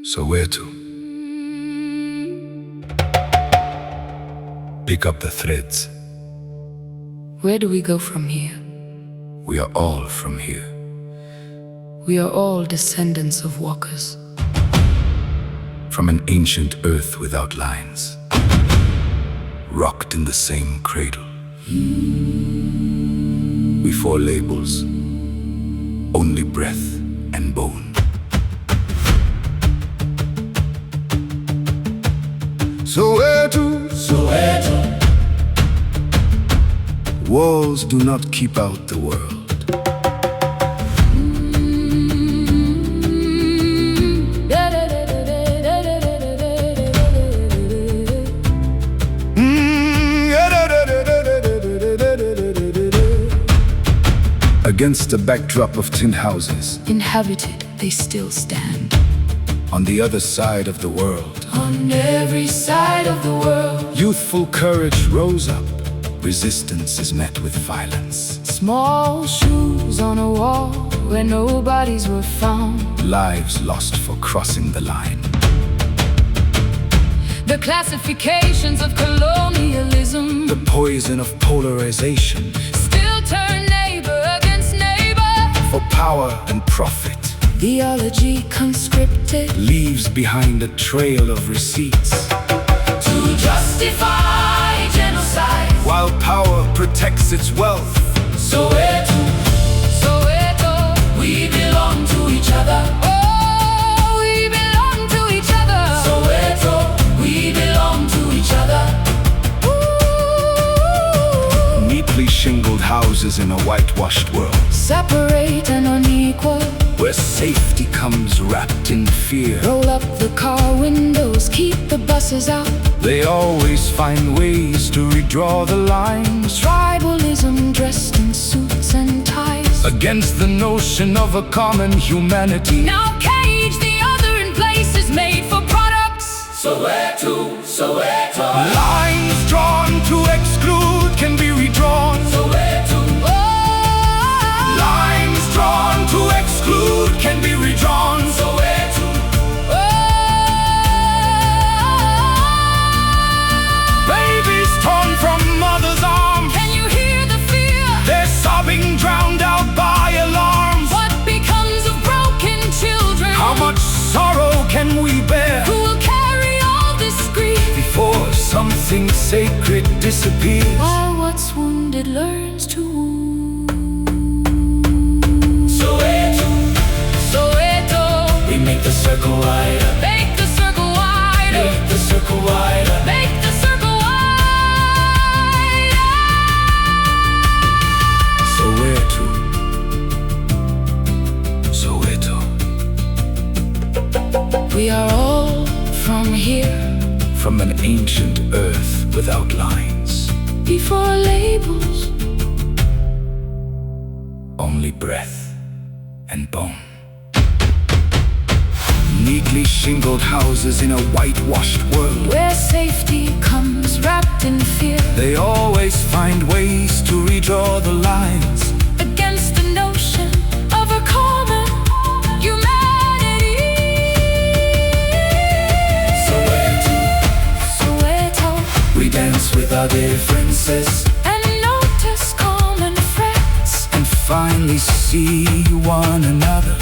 Soweto. Pick up the threads. Where do we go from here? We are all from here. We are all descendants of walkers. From an ancient earth without lines, rocked in the same cradle. Before labels, only breath and bone. Soweto, Soweto. Walls do not keep out the world. Against the backdrop of tin houses, Inhabited, they still stand. on the other side of the world, On every side of the world, youthful courage rose up. Resistance is met with violence. small shoes on a wall where nobodies were found. Lives lost for crossing the line. The classifications of colonialism The poison of polarization still turn neighbor against neighbor. for power and profit Theology conscripted leaves behind a trail of receipts, to justify genocide. while power protects its wealth. Soweto, Soweto, we belong to each other. oh, we belong to each other. Soweto, we belong to each other. Ooh. Neatly shingled houses in a whitewashed world, Separate and unequal. where safety comes wrapped in fear. Roll up the car windows, keep the buses out. They always find ways to redraw the lines Tribalism dressed in suits and ties. against the notion of a common humanity. Now cage the other in places made for products. Soweto, Soweto. Lines drawn to exclude can be redrawn. Soweto, Oh, Lines drawn to exclude can be redrawn. Soweto. oh. Babies torn from mother's arms, Can you hear the fear? they're sobbing, drowned out by alarms. What becomes of broken children? How much sorrow can we bear Who will carry all this grief? before something sacred disappears? While what's wounded learns to wound. Soweto, Soweto, we make the circle wider. make the circle wider. Make the circle wider. Make the circle wider. Soweto, Soweto. We are all from here. From an ancient earth without lines, Before labels, only breath and bone. Neatly shingled houses in a whitewashed world, where safety comes wrapped in fear. they always find ways to redraw the lines Against the notion of a common humanity. Soweto, Soweto, we dance with our differences and notice common threats. and finally see one another